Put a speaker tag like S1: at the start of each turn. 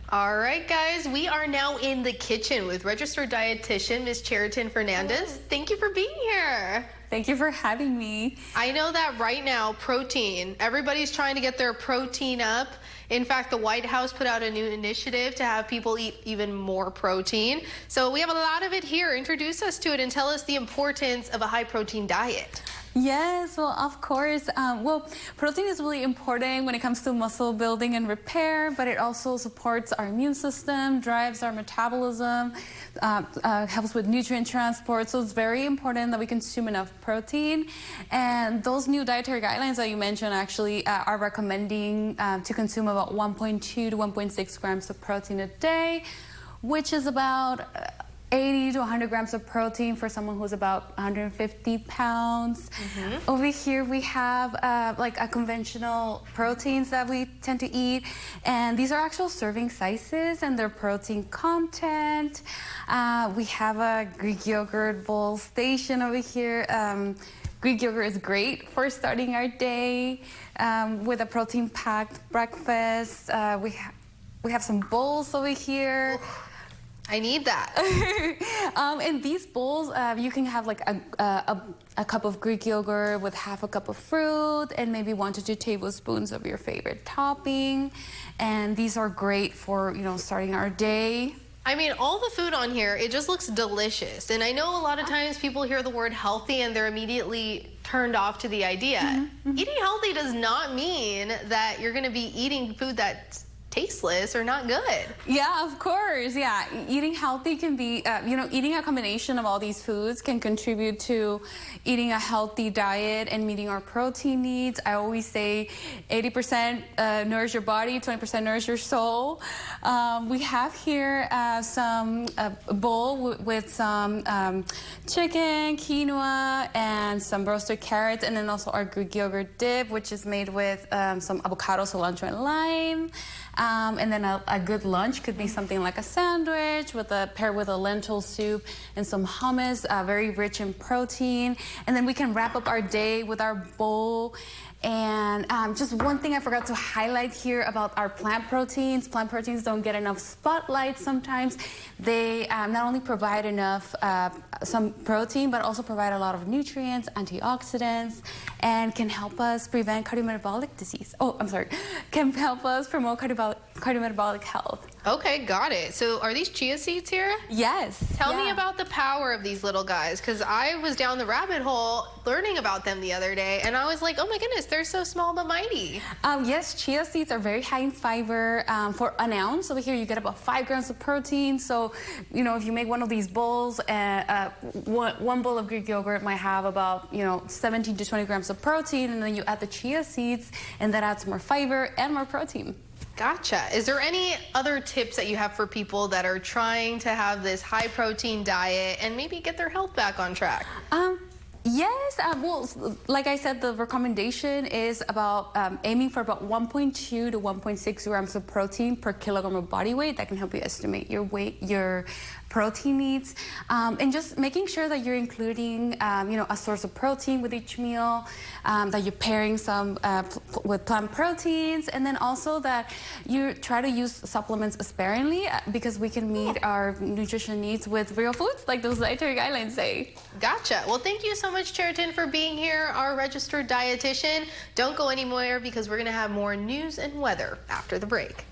S1: All right, guys, we are now in the kitchen with registered dietitian, Ms. Cheriton Fernandez. Thank you for being here.
S2: Thank you for having me.
S1: I know that right now, protein, everybody's trying to get their protein up. In fact, the White House put out a new initiative to have people eat even more protein. So we have a lot of it here. Introduce us to it and tell us the importance of a high protein diet.
S2: Yes, well, of course. Protein is really important when it comes to muscle building and repair, but it also supports our immune system, drives our metabolism, helps with nutrient transport. So it's very important that we consume enough protein. And those new dietary guidelines that you mentioned actually are recommending to consume about 1.2 to 1.6 grams of protein a day, which is about 80 to 100 grams of protein for someone who's about 150 pounds. Over here we have like a conventional proteins that we tend to eat, and these are actual serving sizes and their protein content. We have a Greek yogurt bowl station over here. Greek yogurt is great for starting our day with a protein-packed breakfast. We have some bowls over here.
S1: I need that.
S2: In these bowls, you can have like a cup of Greek yogurt with half a cup of fruit and maybe 1 to 2 tablespoons of your favorite topping. And these are great for, starting our day.
S1: I mean, all the food on here, it just looks delicious. And I know a lot of times people hear the word healthy and they're immediately turned off to the idea. Eating healthy does not mean that you're gonna be eating food that's tasteless or not good.
S2: Yeah, of course. Yeah, eating healthy can be, eating a combination of all these foods can contribute to eating a healthy diet and meeting our protein needs. I always say 80% nourish your body, 20% nourish your soul. We have here some bowl with some chicken, quinoa, and some roasted carrots, and then also our Greek yogurt dip, which is made with some avocado, cilantro, and lime. And then a good lunch could be something like a sandwich paired with a lentil soup and some hummus, very rich in protein. And then we can wrap up our day with our bowl. And just one thing I forgot to highlight here about our plant proteins. Plant proteins don't get enough spotlight sometimes. They not only provide enough some protein, but also provide a lot of nutrients, antioxidants, and can help us prevent cardiometabolic disease. Can help us promote cardiometabolic health.
S1: Okay, got it. So are these chia seeds here?
S2: Yes.
S1: Tell me about the power of these little guys, because I was down the rabbit hole learning about them the other day, and I was like, oh my goodness, they're so small but mighty. Yes,
S2: chia seeds are very high in fiber. For an ounce over here, you get about 5 grams of protein. So, if you make one of these bowls, one bowl of Greek yogurt might have about, 17 to 20 grams of protein, and then you add the chia seeds, and that adds more fiber and more protein.
S1: Gotcha. Is there any other tips that you have for people that are trying to have this high protein diet and maybe get their health back on track?
S2: Yes, well, like I said, the recommendation is about aiming for about 1.2 to 1.6 grams of protein per kilogram of body weight. That can help you estimate your weight, your protein needs, and just making sure that you're including, a source of protein with each meal, that you're pairing some with plant proteins, and then also that you try to use supplements sparingly because we can meet our nutrition needs with real foods, like those dietary guidelines say.
S1: Gotcha. Well, thank you so much, Cheriton, for being here, our registered dietitian. Don't go anywhere because we're going to have more news and weather after the break.